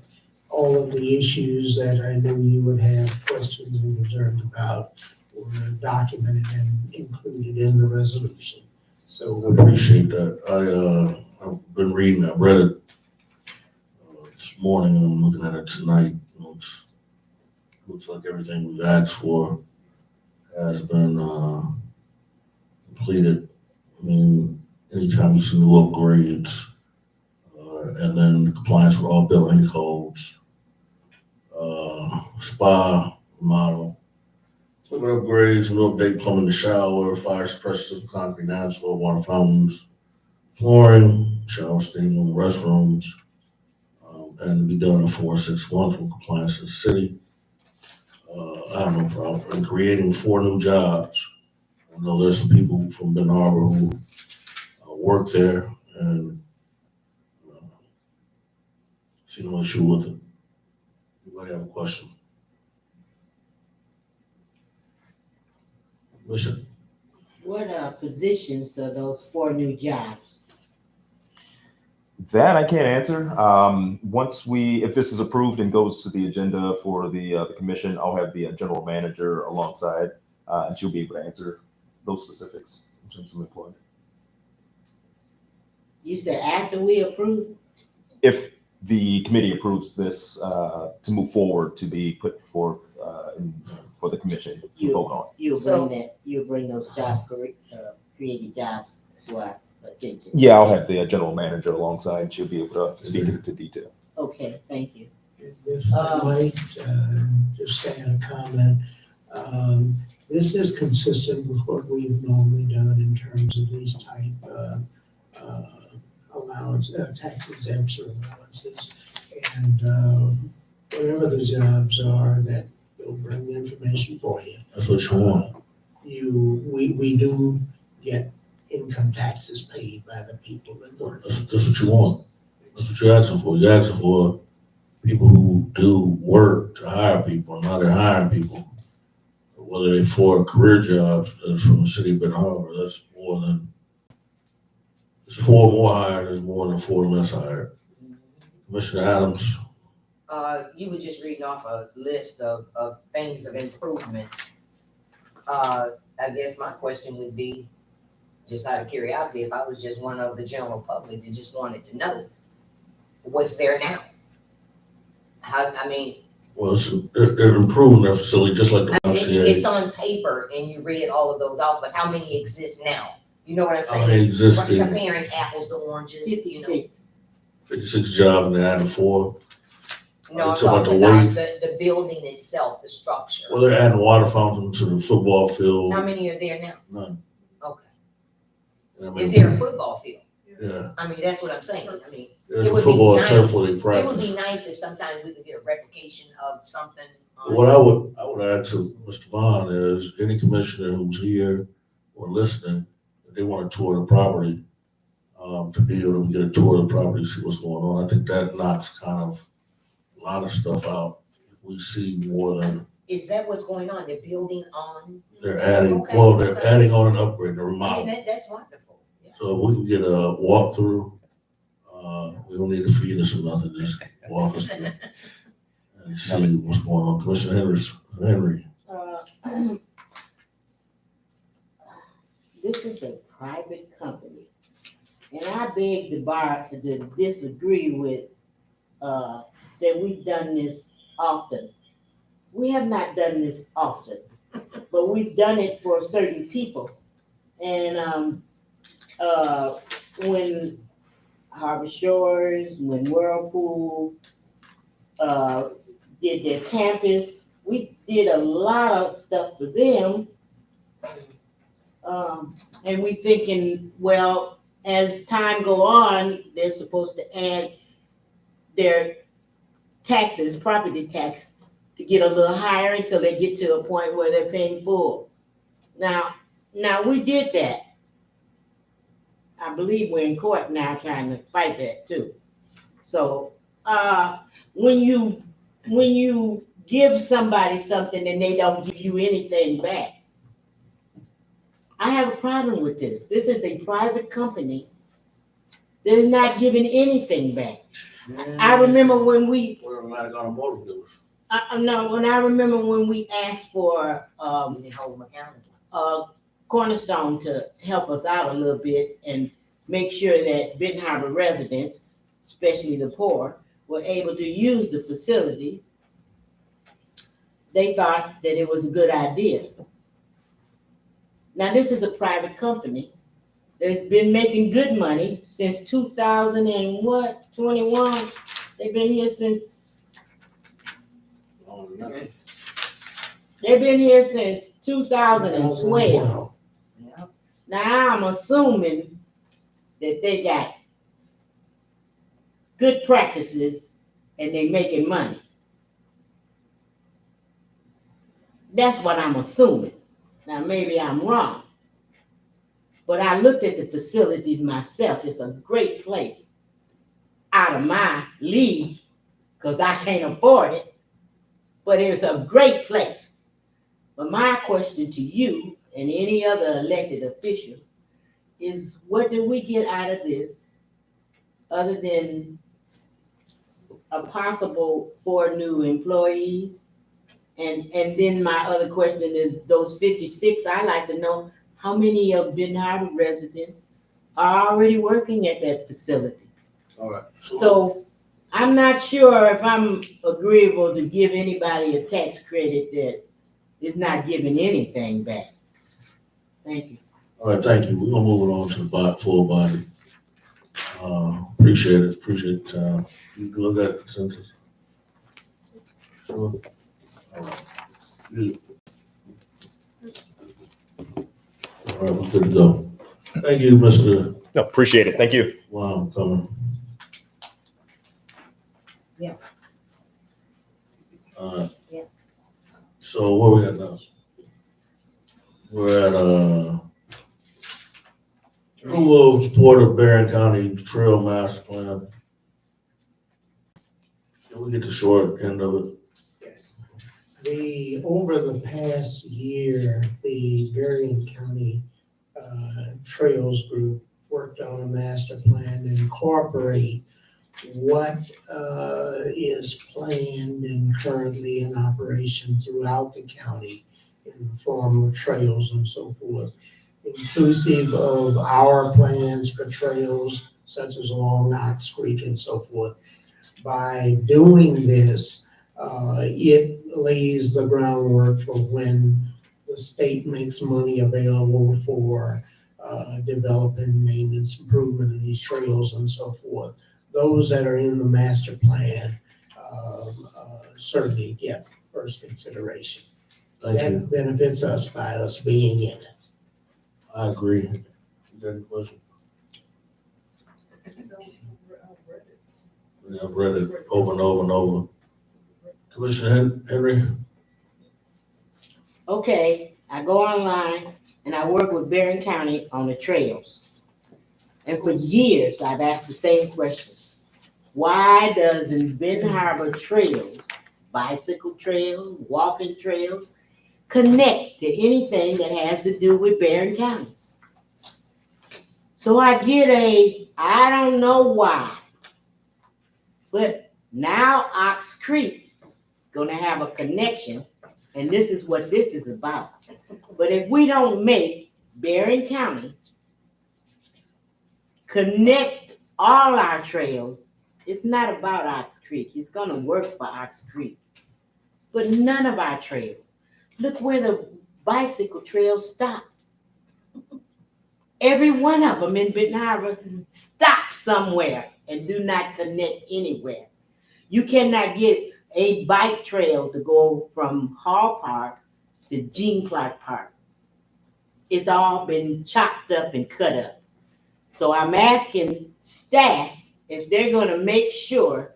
all of the issues that I knew you would have questions and concerns about were documented and included in the resolution. So I appreciate that. I've been reading, I read it this morning and I'm looking at it tonight. Looks like everything we've asked for has been completed. I mean, anytime you see new upgrades, and then the compliance with all building codes, spa model, upgrades, new update plumbing, the shower, fire suppressors, concrete asphalt, water fountains, flooring, shower, steam room, restrooms, and be done in 4 or 6 months with compliance to the city. I have no problem in creating 4 new jobs. I know there's some people from Ben Harbor who work there and see no issue with it. Anybody have a question? Listen. What positions are those 4 new jobs? That I can't answer. If this is approved and goes to the agenda for the commission, I'll have the general manager alongside, and she'll be able to answer those specifics in terms of employment. You said after we approve? If the committee approves this to move forward to be put forth for the commission to vote on. You'll bring those created jobs to our attention. Yeah, I'll have the general manager alongside, and she'll be able to speak into detail. Okay, thank you. if I might just add a comment, This is consistent with what we've normally done in terms of these type tax exemption allowances. And whatever the jobs are that will bring the information for you. That's what you want. We do get income taxes paid by the people that work. That's what you want. That's what you're asking for. You're asking for people who do work to hire people. Now they're hiring people. Whether they for career jobs from the city of Ben Harbor, that's more than, it's 4 more hired, there's more than 4 less hired. Commissioner Adams. You were just reading off a list of things of improvements. I guess my question would be, just out of curiosity, if I was just one of the general public that just wanted to know, what's there now? Well, they're improving their facility just like the YMCA. It's on paper and you read all of those off, but how many exist now? You know what I'm How saying? many existing? Comparing apples to oranges, you know? 56. 56 jobs and they added 4. No, I'm It's about talking the about weight. the building itself, the structure. Well, they're adding water fountain to the football field. How many are there now? None. Okay. I mean, Is there a football field? Yeah, I mean, that's what I'm saying. I mean, there's It a would be football nice. turf where they it would practice. be nice if sometimes we could get a replication of something. What I would ask of Mr. Vaughn is any commissioner who's here or listening, if they want to tour the property, to be able to get a tour of the property, see what's going on. I think that knocks kind of a lot of stuff out. If we see more than Is that what's going on? They're building on? they're adding, Okay, well, they're okay. adding on an upgrade, they're I mean, remodeling. that's wonderful. Yeah. So if we can get a walkthrough, we don't need to feed us or nothing, just walk us through and see what's going on. Commissioner Henry. This is a private company. And I beg to disagree with, that we've done this often. We have not done this often, but we've done it for certain people. And, when Harbor Shores, when Whirlpool, did their campus, we did a lot of stuff for them. And we thinking, well, as time go on, they're supposed to add their taxes, property tax, to get a little higher until they get to a point where they're paying full. Now we did that. I believe we're in court now trying to fight that too. So, when you give somebody something and they don't give you anything back, I have a problem with this. This is a private company that is not giving anything back. I remember when we, We're like automobiles. when I remember when we asked for, We can hold them accountable. Cornerstone to help us out a little bit and make sure that Benton Harbor residents, especially the poor, were able to use the facilities. They thought that it was a good idea. Now, this is a private company that's been making good money since 2021. They've been here since, they've been here since 2012. Yeah. Now, I'm assuming that they got good practices and they making money. That's what I'm assuming. Now, maybe I'm wrong. But I looked at the facilities myself. It's a great place. Out of my league, because I can't afford it. But it's a great place. But my question to you and any other elected official is, what do we get out of this other than a possible 4 new employees? And then my other question is, those 56, I'd like to know how many of Benton Harbor residents are already working at that facility. All right. So I'm not sure if I'm agreeable to give anybody a tax credit that is not giving anything back. Thank you. All right, thank you. We're gonna move it on to the full body. Appreciate it, you can look at the consensus. Sure. All right. Good. All right, we're good to go. Thank you, Mr. No, appreciate it. Thank you. Wow, coming. Yeah. Yeah. So where we at now? We're at, approval of support of Barron County Trail Master Plan. Can we get the short end of it? Over the past year, the Berrien County Trails Group worked on a master plan to incorporate what is planned and currently in operation throughout the county in the form of trails and so forth, inclusive of our plans for trails such as along Ox Creek and so forth. By doing this, it lays the groundwork for when the state makes money available for developing maintenance, improvement of these trails and so forth. Those that are in the master plan certainly get first consideration. Thank you. That benefits us by us being in it. I agree. Is there any question? Yeah, I've read it over and over and over. Commissioner Henry? Okay, I go online and I work with Barron County on the trails. And for years, I've asked the same question. Why doesn't Ben Harbor trails, bicycle trails, walking trails, connect to anything that has to do with Barron County? So I get I don't know why, but now Ox Creek gonna have a connection, and this is what this is about. But if we don't make Barron County connect all our trails, it's not about Ox Creek. It's gonna work for Ox Creek, but none of our trails. Look where the bicycle trails stop. Every one of them in Benton Harbor stop somewhere and do not connect anywhere. You cannot get a bike trail to go from Hall Park to Gene Clark Park. It's all been chopped up and cut up. So I'm asking staff if they're gonna make sure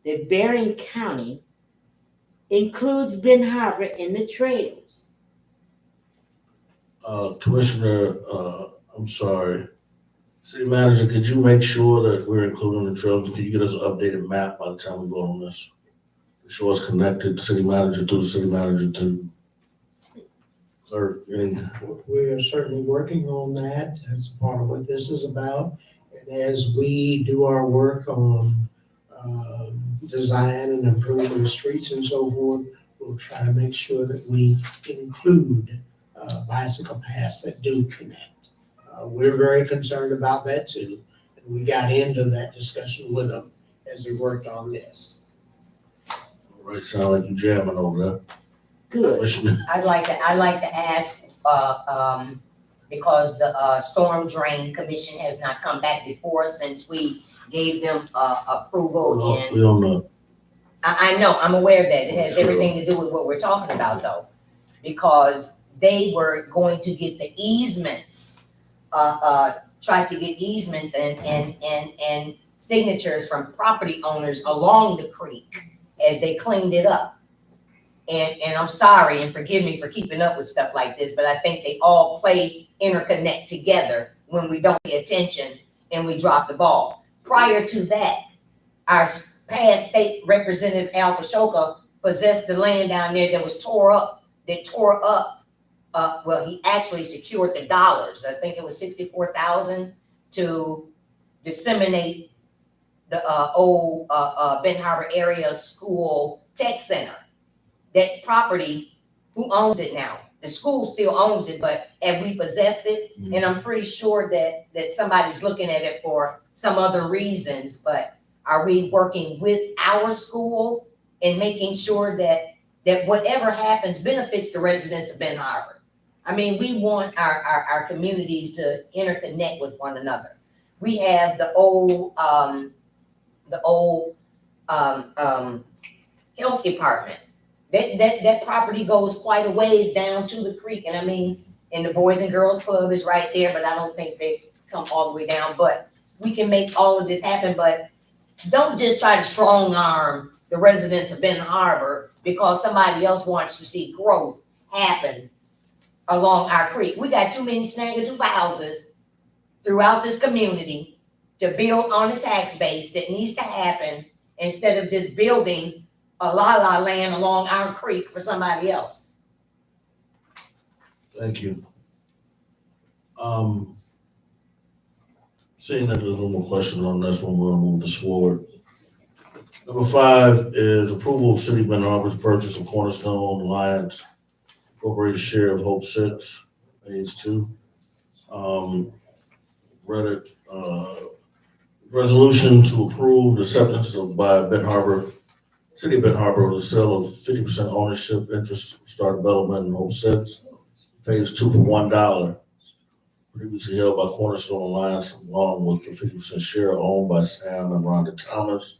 that Barron County includes Ben Harbor in the trails. Commissioner, I'm sorry. City Manager, could you make sure that we're including the trails? Can you get us an updated map by the time we go on this? Show us connected city manager to the city manager to clerk. We're certainly working on that. That's part of what this is about. And as we do our work on design and improving the streets and so forth, we'll try to make sure that we include bicycle paths that do connect. We're very concerned about that too. And we got into that discussion with them as we worked on this. All right, sound like you jamming over there. Good. Commissioner, I'd like to ask, because the Storm Drain Commission has not come back before since we gave them approval in. we don't know. I know, I'm aware of that. It has Sure. everything to do with what we're talking about though. Because they were going to get the easements, tried to get easements and signatures from property owners along the creek as they cleaned it up. And I'm sorry, and forgive me for keeping up with stuff like this, but I think they all play interconnect together when we don't pay attention and we drop the ball. Prior to that, our past state representative Al Pashoka possessed the land down there that was tore up. Well, he actually secured the dollars. I think it was $64,000 to disseminate the old Benton Harbor area school tech center. That property, who owns it now? The school still owns it, but have we possessed it? And I'm pretty sure that somebody's looking at it for some other reasons, but are we working with our school and making sure that whatever happens benefits the residents of Benton Harbor? I mean, we want our communities to interconnect with one another. We have the old health department. That property goes quite a ways down to the creek, and I mean, and the Boys and Girls Club is right there, but I don't think they come all the way down, but we can make all of this happen, but don't just try to strong arm the residents of Benton Harbor because somebody else wants to see growth happen along our creek. We got too many Snaggertooth houses throughout this community to build on the tax base that needs to happen instead of just building a la land along our creek for somebody else. Thank you. Seeing that there's no more questions on this one, we'll move this forward. Number 5 is approval of City of Benton Harbor's purchase of Cornerstone Alliance Incorporated share of Hope 6, Phase 2. Read it, resolution to approve the acceptance of by Benton Harbor, City of Benton Harbor, the sale of 50% ownership interest in Star Development in Hope 6, Phase 2 for $1. Previously held by Cornerstone Alliance, along with the 50% share owned by Sam and Rhonda Thomas.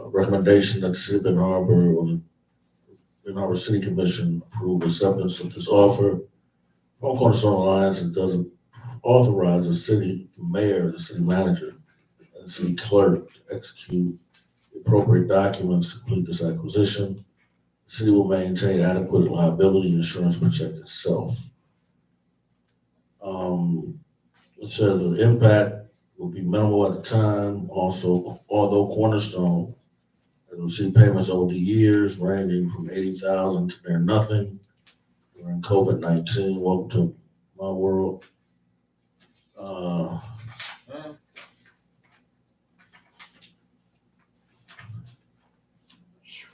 Recommendation that the City of Benton Harbor or the Benton Harbor City Commission approve acceptance of this offer from Cornerstone Alliance. It doesn't authorize the city mayor, the city manager, and the city clerk to execute the appropriate documents to complete this acquisition. The city will maintain adequate liability insurance to protect itself. It says the impact will be minimal at the time. Also, although Cornerstone has received payments over the years ranging from $80,000 to near nothing during COVID-19. Welcome to my world.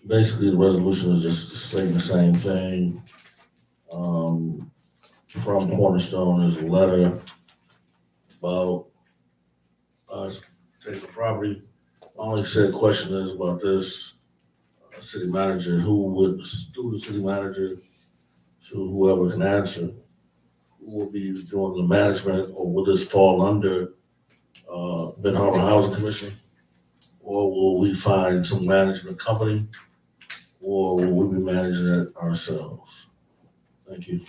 Basically, the resolution is just saying the same thing. From Cornerstone is a letter about us taking the property. My only said question is about this city manager, who would do the city manager to whoever can answer, who will be doing the management, or will this fall under Benton Harbor Housing Commission? Or will we find some management company, or will we be managing it ourselves? Thank you.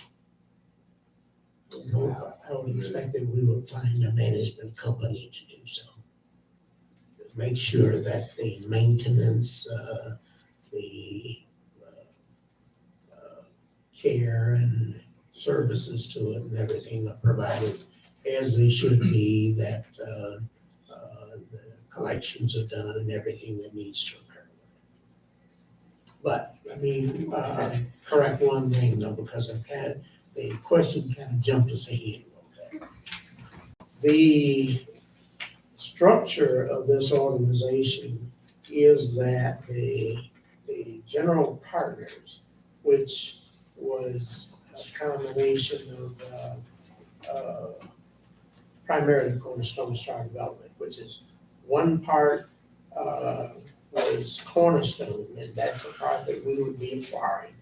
I would expect that we would find a management company to do so. Make sure that the maintenance, the care and services to it and everything are provided as they should be, that the collections are done and everything that needs to occur. But, I mean, correct one thing though, because the question kind of jumped us ahead a little bit. The structure of this organization is that the general partners, which was a combination of primarily Cornerstone Star Development, which is one part was Cornerstone, and that's the part that we would be acquiring.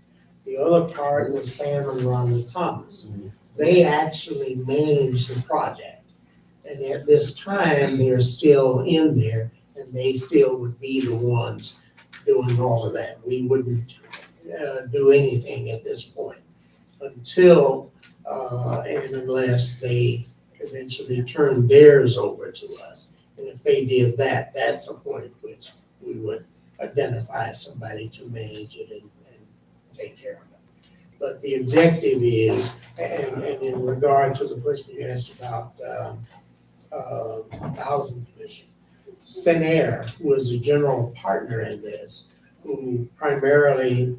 The other part was Sam and Rhonda Thomas. They actually managed the project. And at this time, they're still in there, and they still would be the ones doing all of that. We wouldn't do anything at this point until and unless they eventually turn theirs over to us. And if they did that, that's the point at which we would identify somebody to manage it and take care of it. But the objective is, and in regard to the question you asked about the Housing Commission, Senair was a general partner in this, who primarily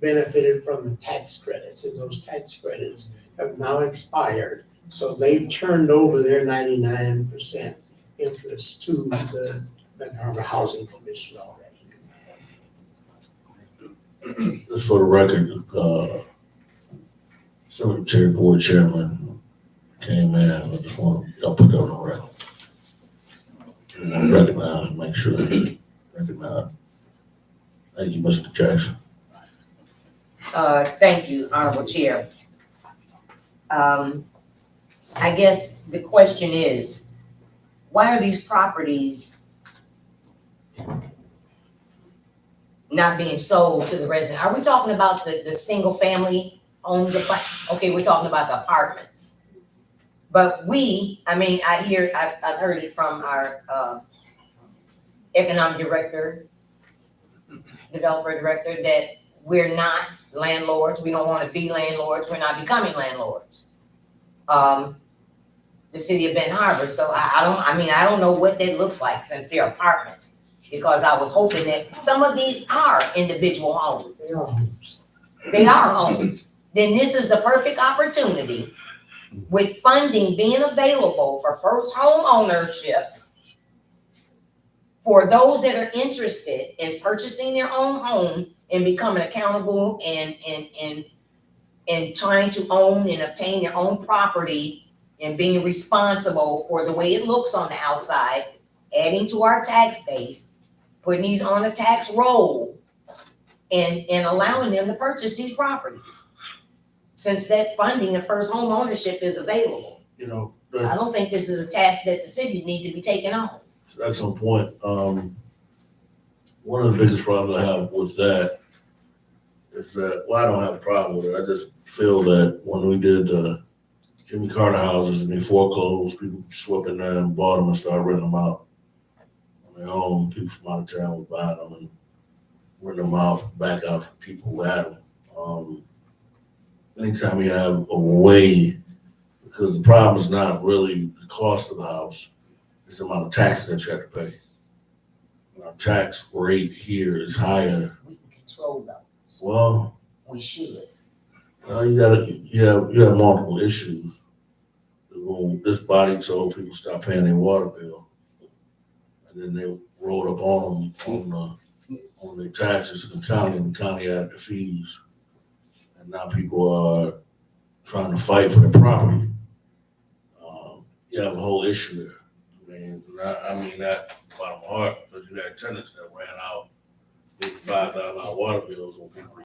benefited from the tax credits, and those tax credits have now expired. So they've turned over their 99% interest to the Benton Harbor Housing Commission already. Just for the record, Cemetery Board Chairman came in. I just want y'all put that on the record. Recognize, make sure they recognize. Thank you, Mr. Jackson. Thank you, Honorable Chair. I guess the question is, why are these properties not being sold to the resident? Are we talking about the single family own okay, we're talking about the apartments. But I've heard it from our, economic director, developer director, that we're not landlords, we don't wanna be landlords, we're not becoming landlords. The city of Benton Harbor, so I don't know what that looks like since they're apartments. Because I was hoping that some of these are individual homes. They are homes. They are homes. Then this is the perfect opportunity with funding being available for first home ownership for those that are interested in purchasing their own home and becoming accountable and trying to own and obtain their own property and being responsible for the way it looks on the outside, adding to our tax base, putting these on a tax roll, and allowing them to purchase these properties. Since that funding, the first home ownership is available. You know, I don't think this is a task that the city need to be taking on. that's some point. One of the biggest problems I have with that is that, well, I don't have a problem with it. I just feel that when we did Jimmy Carter houses and they foreclosed, people swept in there and bought them and started renting them out on their own. People from out of town would buy them and rent them out, back out to people who had them. Anytime you have a way, because the problem is not really the cost of the house, it's the amount of taxes that you have to pay. Our tax rate here is higher. We can control those. Well, We should. you have multiple issues. This body told people stop paying their water bill, and then they rolled up on them on their taxes to the county, and the county added the fees, and now people are trying to fight for their property. You have a whole issue there. I mean that from the bottom of my heart, because you had tenants that ran out, $5,000 water bills on people